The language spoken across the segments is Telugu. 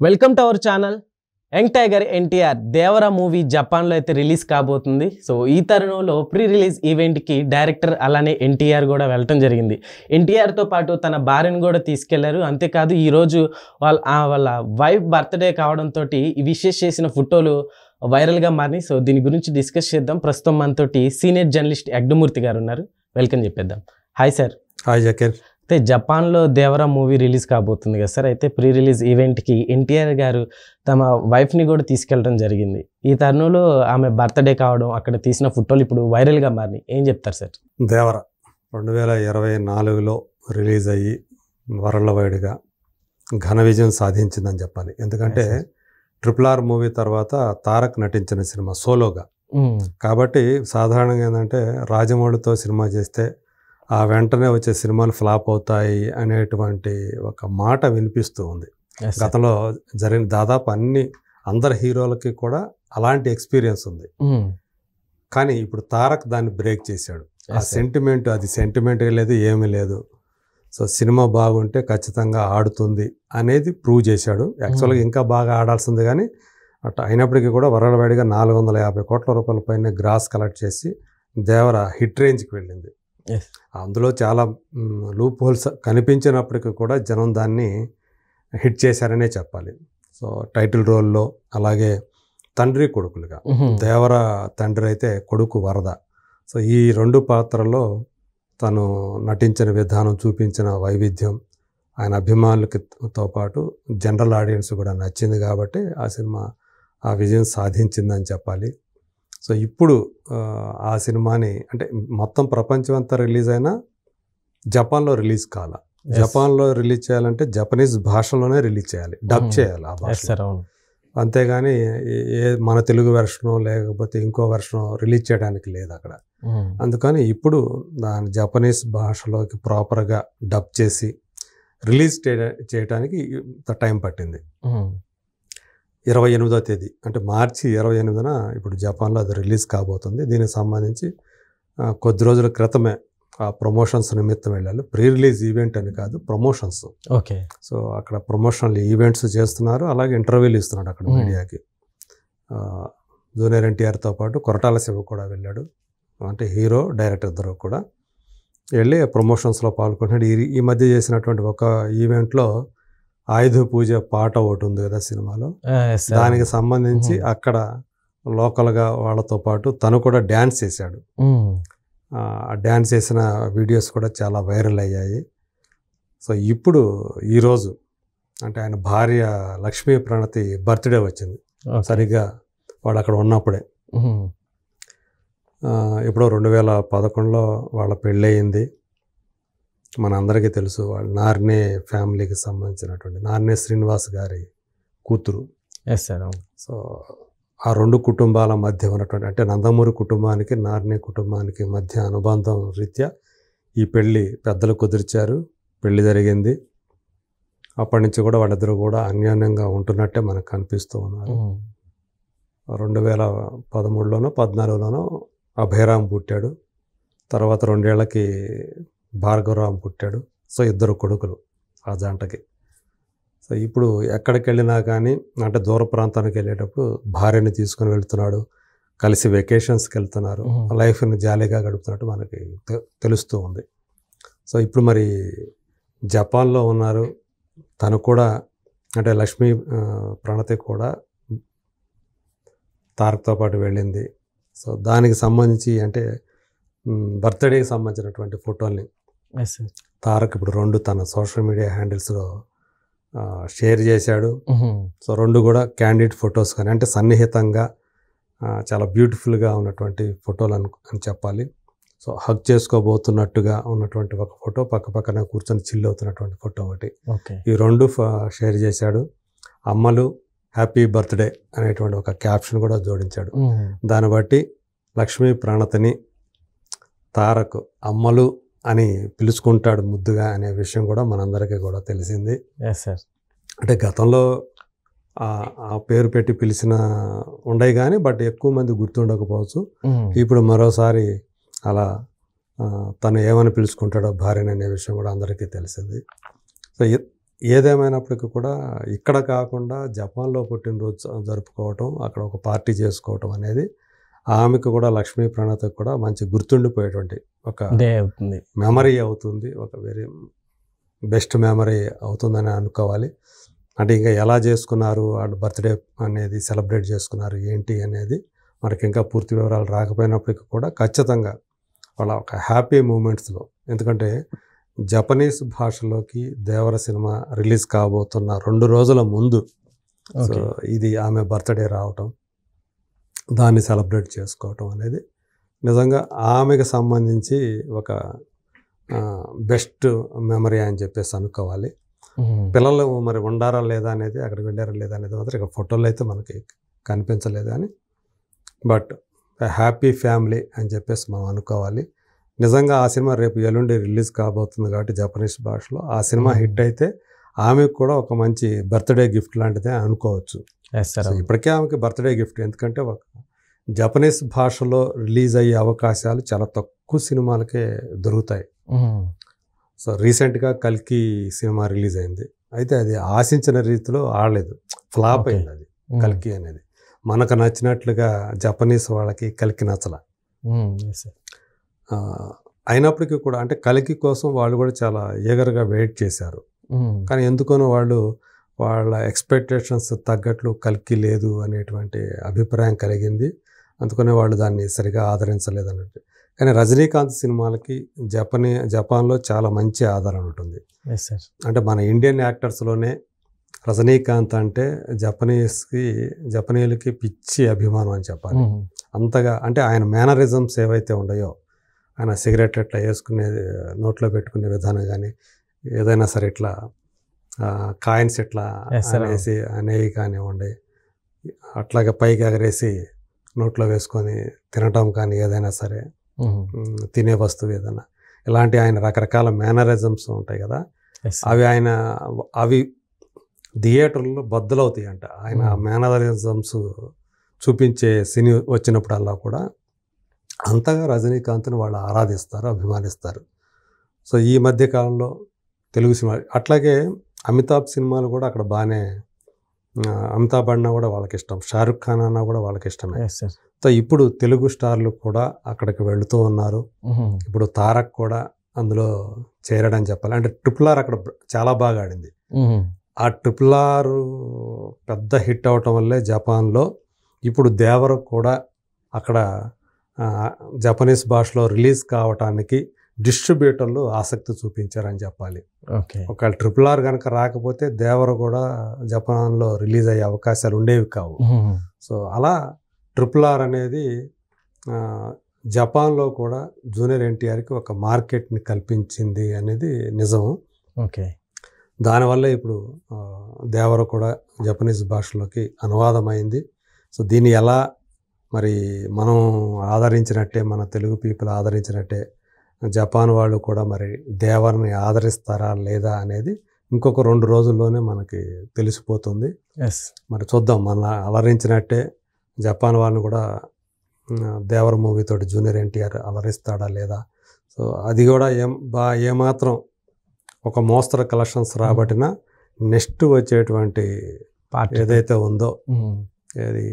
Welcome to our channel. Young tiger NTR Devara movie జపాన్లో అయితే రిలీజ్ కాబోతుంది. సో ఈ తరుణంలో ప్రీ రిలీజ్ ఈవెంట్కి డైరెక్టర్ అలానే ఎన్టీఆర్ కూడా వెళ్ళటం జరిగింది. ఎన్టీఆర్తో పాటు తన భార్యను కూడా తీసుకెళ్లారు. అంతేకాదు ఈరోజు వాళ్ళ వైఫ్ బర్త్డే కావడంతో ఈ విషెస్ చేసిన ఫోటోలు వైరల్గా మారినాయి. సో దీని గురించి డిస్కస్ చేద్దాం. ప్రస్తుతం మనతోటి సీనియర్ జర్నలిస్ట్ యగ్నమూర్తి గారు ఉన్నారు. వెల్కమ్ చెప్పేద్దాం. Hi sir. హాయ్ జకీర్. అయితే జపాన్లో దేవరా మూవీ రిలీజ్ కాబోతుంది కదా సార్. అయితే ప్రీ రిలీజ్ ఈవెంట్కి ఎన్టీఆర్ గారు తమ వైఫ్ని కూడా తీసుకెళ్ళడం జరిగింది. ఈ తరుణంలో ఆమె బర్త్డే కావడం, అక్కడ తీసిన ఫోటోలు ఇప్పుడు వైరల్గా మారినాయి. ఏం చెప్తారు సార్? దేవరా 2024లో రిలీజ్ అయ్యి వరల్డ్ వైడ్గా ఘన విజయం సాధించిందని చెప్పాలి. ఎందుకంటే RRR మూవీ తర్వాత తారక్ నటించిన సినిమా సోలోగా కాబట్టి సాధారణంగా ఏంటంటే రాజమౌళితో సినిమా చేస్తే ఆ వెంటనే వచ్చే సినిమాలు ఫ్లాప్ అవుతాయి అనేటువంటి ఒక మాట వినిపిస్తూ ఉంది. గతంలో జరిగిన దాదాపు అందరి హీరోలకి కూడా అలాంటి ఎక్స్పీరియన్స్ ఉంది. కానీ ఇప్పుడు తారక్ దాన్ని బ్రేక్ చేశాడు. ఆ సెంటిమెంట్ లేదు, ఏమీ లేదు. సో సినిమా బాగుంటే ఖచ్చితంగా ఆడుతుంది అనేది ప్రూవ్ చేశాడు. యాక్చువల్గా ఇంకా బాగా ఆడాల్సింది, కానీ అట్లా అయినప్పటికీ కూడా వరల్డ్ వైడ్గా 450 కోట్ల రూపాయల పైన గ్రాస్ కలెక్ట్ చేసి దేవరా హిట్ రేంజ్కి వెళ్ళింది. అందులో చాలా లూప్ హోల్స్ కనిపించినప్పటికీ కూడా జనం దాన్ని హిట్ చేశారనే చెప్పాలి. సో టైటిల్ రోల్లో అలాగే తండ్రి కొడుకులుగా దేవరా తండ్రి అయితే కొడుకు వరద. సో ఈ రెండు పాత్రల్లో తను నటించిన విధానం, చూపించిన వైవిధ్యం ఆయన అభిమానులతో పాటు జనరల్ ఆడియన్స్ కూడా నచ్చింది. కాబట్టి ఆ సినిమా ఆ విజయం సాధించిందని చెప్పాలి. సో ఇప్పుడు ఆ సినిమాని అంటే మొత్తం ప్రపంచం అంతా రిలీజ్ అయినా జపాన్లో రిలీజ్ కాల. జపాన్లో రిలీజ్ చేయాలంటే జపనీస్ భాషలోనే రిలీజ్ చేయాలి, డబ్ చేయాలి ఆ భాష. అంతేగాని మన తెలుగు వెర్షను లేకపోతే ఇంకో వెర్షను రిలీజ్ చేయడానికి లేదు అక్కడ. అందుకని ఇప్పుడు దాని జపనీస్ భాషలోకి ప్రాపర్గా డబ్ చేసి రిలీజ్ చేయడానికి టైం పట్టింది. 28వ తేదీ అంటే మార్చి 28న ఇప్పుడు జపాన్లో అది రిలీజ్ కాబోతుంది. దీనికి సంబంధించి కొద్ది రోజుల క్రితమే ఆ ప్రమోషన్స్ నిమిత్తం వెళ్ళాలి. ప్రీ రిలీజ్ ఈవెంట్ అని కాదు, ప్రమోషన్స్. ఓకే. సో అక్కడ ప్రమోషనల్ ఈవెంట్స్ చేస్తున్నారు, అలాగే ఇంటర్వ్యూలు ఇస్తున్నాడు అక్కడ మీడియాకి. జూనియర్ ఎన్టీఆర్తో పాటు కొరటాల శివ కూడా వెళ్ళాడు. అంటే హీరో డైరెక్టర్ ఇద్దరు కూడా వెళ్ళి ప్రమోషన్స్లో పాల్గొంటున్నాడు. ఈ మధ్య చేసినటువంటి ఒక ఈవెంట్లో ఆయుధ పూజ పాట ఒకటి ఉంది కదా సినిమాలో, దానికి సంబంధించి అక్కడ లోకల్గా వాళ్ళతో పాటు తను కూడా డ్యాన్స్ చేశాడు. ఆ డ్యాన్స్ చేసిన వీడియోస్ కూడా చాలా వైరల్ అయ్యాయి. సో ఇప్పుడు ఈరోజు అంటే ఆయన భార్య లక్ష్మీ ప్రణతి బర్త్డే వచ్చింది. సరిగ్గా వాడు అక్కడ ఉన్నప్పుడే ఇప్పుడు 2011లో వాళ్ళ పెళ్ళయింది. మన అందరికీ తెలుసు, వాళ్ళు నార్నే ఫ్యామిలీకి సంబంధించినటువంటి నార్నే శ్రీనివాస్ గారి కూతురు. సో ఆ రెండు కుటుంబాల మధ్య ఉన్నటువంటి అంటే నందమూరి కుటుంబానికి నార్నే కుటుంబానికి మధ్య అనుబంధం రీత్యా ఈ పెళ్ళి పెద్దలు కుదిర్చారు. పెళ్ళి జరిగింది. అప్పటి నుంచి కూడా వాళ్ళిద్దరూ కూడా అన్యోన్యంగా ఉంటున్నట్టే మనకు కనిపిస్తూ ఉన్నారు. 2013లోనో 14లోనో అభయరామ్ పుట్టాడు. తర్వాత 2 ఏళ్లకి భార్గవరామ్ పుట్టాడు. సో 2 కొడుకులు ఆ జంటకి. సో ఇప్పుడు ఎక్కడికి వెళ్ళినా కానీ అంటే దూర ప్రాంతానికి వెళ్ళేటప్పుడు భార్యని తీసుకుని వెళ్తున్నాడు, కలిసి వెకేషన్స్కి వెళ్తున్నారు, లైఫ్ని జాలీగా గడుపుతున్నట్టు మనకి తెలుస్తూ ఉంది. సో ఇప్పుడు మరి జపాన్లో ఉన్నారు. తను కూడా అంటే లక్ష్మీ ప్రణతి కూడా తారక్తో పాటు వెళ్ళింది. సో దానికి సంబంధించి అంటే బర్త్డేకి సంబంధించినటువంటి ఫోటోల్ని తారక్ ఇప్పుడు 2 తన సోషల్ మీడియా హ్యాండిల్స్లో షేర్ చేశాడు. సో 2 కూడా క్యాండిడ్ ఫొటోస్ కానీ అంటే సన్నిహితంగా చాలా బ్యూటిఫుల్గా ఉన్నటువంటి ఫోటోలు అని చెప్పాలి. సో హగ్ చేసుకోబోతున్నట్టుగా ఉన్నటువంటి ఒక ఫోటో, పక్కనే కూర్చొని చిల్ అవుతున్నటువంటి ఫోటో ఒకటి. ఈ 2 షేర్ చేశాడు. అమ్మలు హ్యాపీ బర్త్డే అనేటువంటి ఒక క్యాప్షన్ కూడా జోడించాడు. దాన్ని బట్టి లక్ష్మీ ప్రణతిని తారక్ అమ్మలు అని పిలుచుకుంటాడు ముద్దుగా అనే విషయం కూడా మనందరికీ కూడా తెలిసింది. అంటే గతంలో ఆ పేరు పెట్టి పిలిచిన ఉండయి కానీ బట్ ఎక్కువ మంది గుర్తుండకపోవచ్చు. ఇప్పుడు మరోసారి అలా తను ఏమని పిలుచుకుంటాడో భార్యని అనే విషయం కూడా అందరికీ తెలిసింది. సో ఏదేమైనప్పటికీ కూడా ఇక్కడ కాకుండా జపాన్లో పుట్టినరోజు జరుపుకోవటం, అక్కడ ఒక పార్టీ చేసుకోవటం అనేది ఆమెకు కూడా, లక్ష్మీ ప్రణతకు కూడా మంచి గుర్తుండిపోయేటువంటి ఒక డే అవుతుంది. మెమరీ అవుతుంది. ఒక వెరీ బెస్ట్ మెమరీ అవుతుందని అనుకోవాలి. అంటే ఇంకా ఎలా చేసుకున్నారు, వాళ్ళ బర్త్డే అనేది సెలబ్రేట్ చేసుకున్నారు ఏంటి అనేది మనకి ఇంకా పూర్తి వివరాలు రాకపోయినప్పటికీ కూడా ఖచ్చితంగా వాళ్ళ ఒక హ్యాపీ మూమెంట్స్లో, ఎందుకంటే జపనీస్ భాషలోకి దేవర సినిమా రిలీజ్ కాబోతున్న 2 రోజుల ముందు సో ఇది ఆమె బర్త్డే రావటం, దాన్ని సెలబ్రేట్ చేసుకోవటం అనేది నిజంగా ఆమెకు సంబంధించి ఒక బెస్ట్ మెమరీ అని చెప్పేసి అనుకోవాలి. పిల్లలు మరి ఉండారా లేదా అనేది, అక్కడికి వెళ్ళారా లేదా అనేది మాత్రం ఇక్కడ ఫోటోలు అయితే మనకి కనిపించలేదు కానీ, బట్ హ్యాపీ ఫ్యామిలీ అని చెప్పేసి మనం అనుకోవాలి. నిజంగా ఆ సినిమా రేపు ఎల్లుండి రిలీజ్ కాబోతుంది కాబట్టి జపనీస్ భాషలో ఆ సినిమా హిట్ అయితే ఆమెకు కూడా ఒక మంచి బర్త్డే గిఫ్ట్ లాంటిదే అనుకోవచ్చు. ఇప్పటికే ఆమెకి బర్త్డే గిఫ్ట్, ఎందుకంటే ఒక జపనీస్ భాషలో రిలీజ్ అయ్యే అవకాశాలు చాలా తక్కువ సినిమాలకే దొరుకుతాయి. సో రీసెంట్గా కల్కి సినిమా రిలీజ్ అయింది, అయితే అది ఆశించిన రీతిలో ఆడలేదు, ఫ్లాప్ అయింది అది కల్కి అనేది. మనకు నచ్చినట్లుగా జపనీస్ వాళ్ళకి కల్కి నచ్చల. అయినప్పటికీ కూడా అంటే కల్కి కోసం వాళ్ళు కూడా చాలా ఈగర్గా వెయిట్ చేశారు, కానీ ఎందుకనో వాళ్ళ ఎక్స్పెక్టేషన్స్ తగ్గట్లు కల్కి లేదు అనేటువంటి అభిప్రాయం కలిగింది. అందుకనే వాళ్ళు దాన్ని సరిగా ఆదరించలేదు అన్నట్టు. కానీ రజనీకాంత్ సినిమాలకి జపాన్లో చాలా మంచి ఆదరణ ఉంటుంది. అంటే మన ఇండియన్ యాక్టర్స్లోనే రజనీకాంత్ అంటే జపనీయులకి పిచ్చి అభిమానం అని చెప్పాలి. అంతగా అంటే ఆయన మేనరిజమ్స్ ఏవైతే ఉన్నాయో, ఆయన సిగరెట్ ఎట్లా వేసుకునే, నోట్లో పెట్టుకునే విధానం కానీ, ఏదైనా సరే ఇట్లా కాయిన్స్ ఇట్లా అనేవి కానివ్వండి, అట్లాగే పైకి ఎగరేసి నోట్లో వేసుకొని తినటం కానీ, ఏదైనా సరే తినే వస్తువు ఏదైనా, ఇలాంటి ఆయన రకరకాల మేనరిజమ్స్ ఉంటాయి కదా, అవి థియేటర్లో బద్దలవుతాయి అంట. ఆయన మేనరిజమ్స్ చూపించే సినీ వచ్చినప్పుడల్లా కూడా అంతగా రజనీకాంత్ని వాళ్ళు ఆరాధిస్తారు, అభిమానిస్తారు. సో ఈ మధ్య కాలంలో తెలుగు సినిమా అట్లాగే అమితాబ్ సినిమాలు కూడా అక్కడ బాగానే, అమితాబ్ అన్నా కూడా వాళ్ళకి ఇష్టం, షారుఖ్ ఖాన్ అన్నా కూడా వాళ్ళకి ఇష్టమే. సో ఇప్పుడు తెలుగు స్టార్లు కూడా అక్కడికి వెళుతూ ఉన్నారు. ఇప్పుడు తారక్ కూడా అందులో చేరడని చెప్పాలి. అంటే RRR అక్కడ చాలా బాగా ఆడింది. ఆ RRR పెద్ద హిట్ అవటం వల్లే జపాన్లో ఇప్పుడు దేవర కూడా అక్కడ జపనీస్ భాషలో రిలీజ్ కావటానికి డిస్ట్రిబ్యూటర్లు ఆసక్తి చూపించారని చెప్పాలి. ఒకవేళ RRR కనుక రాకపోతే దేవర కూడా జపాన్లో రిలీజ్ అయ్యే అవకాశాలు ఉండేవి కావు. సో అలా RRR అనేది జపాన్లో కూడా జూనియర్ ఎన్టీఆర్కి ఒక మార్కెట్ని కల్పించింది అనేది నిజం. దానివల్ల ఇప్పుడు దేవర కూడా జపనీస్ భాషలోకి అనువాదమైంది. సో దీన్ని ఎలా మరి మనం ఆదరించినట్టే, మన తెలుగు పీపుల్ ఆదరించినట్టే జపాన్ వాళ్ళు కూడా మరి దేవరని ఆదరిస్తారా లేదా అనేది ఇంకొక 2 రోజుల్లోనే మనకి తెలిసిపోతుంది. మరి చూద్దాం, మన అలరించినట్టే జపాన్ వాళ్ళని కూడా దేవర మూవీతోటి జూనియర్ ఎన్టీఆర్ అలరిస్తాడా లేదా. సో అది కూడా ఏమాత్రం ఒక మోస్తరు కలెక్షన్స్ రాబట్టినా నెక్స్ట్ వచ్చేటువంటి ఏదైతే ఉందో, ఏది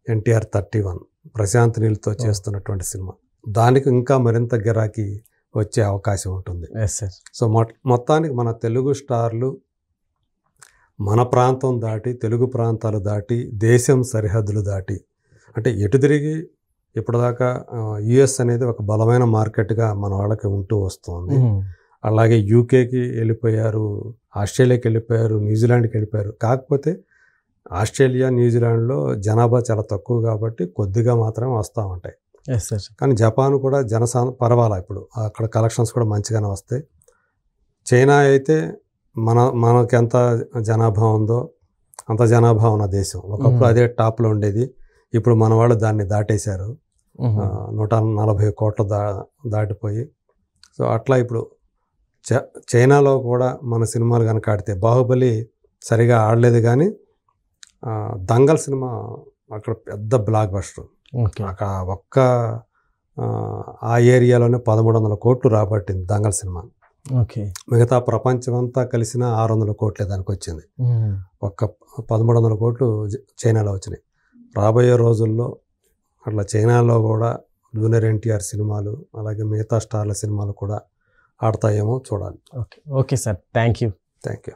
NTR 31 ప్రశాంత్ నీల్తో చేస్తున్నటువంటి సినిమా, దానికి ఇంకా మరింత గిరాకీ వచ్చే అవకాశం ఉంటుంది. సో మొత్తానికి మన తెలుగు స్టార్లు మన ప్రాంతం దాటి, తెలుగు ప్రాంతాలు దాటి, దేశం సరిహద్దులు దాటి, అంటే ఎటు తిరిగి ఇప్పటిదాకా US అనేది ఒక బలమైన మార్కెట్గా మన వాళ్ళకి ఉంటూ వస్తుంది. అలాగే UKకి వెళ్ళిపోయారు, ఆస్ట్రేలియాకి వెళ్ళిపోయారు, న్యూజిలాండ్కి వెళ్ళిపోయారు. కాకపోతే ఆస్ట్రేలియా, న్యూజిలాండ్లో జనాభా చాలా తక్కువ కాబట్టి కొద్దిగా మాత్రమే వస్తూ ఉంటాయి. కానీ జపాన్ కూడా పర్వాలా, ఇప్పుడు అక్కడ కలెక్షన్స్ కూడా మంచిగానే వస్తాయి. చైనా అయితే మనకి ఎంత జనాభా ఉందో అంత జనాభా ఉన్న దేశం. ఒకప్పుడు అదే టాప్లో ఉండేది, ఇప్పుడు మన వాళ్ళు దాన్ని దాటేశారు, 140 కోట్లు దాటిపోయి. సో అట్లా ఇప్పుడు చైనాలో కూడా మన సినిమాలు కనుక ఆడితే, బాహుబలి సరిగా ఆడలేదు కానీ దంగల్ సినిమా అక్కడ పెద్ద బ్లాక్ బస్టర్. అక్కడ ఆ ఏరియాలోనే 1300 కోట్లు రాబట్టింది దంగల్ సినిమా. ఓకే. మిగతా ప్రపంచం అంతా కలిసిన 600 కోట్లే దానికి వచ్చింది. ఒక్క 1300 కోట్లు చైనాలో వచ్చినాయి. రాబోయే రోజుల్లో అట్లా చైనాలో కూడా జూనియర్ ఎన్టీఆర్ సినిమాలు అలాగే మిగతా స్టార్ల సినిమాలు కూడా ఆడతాయేమో చూడాలి. Okay sir, thank you. Thank you.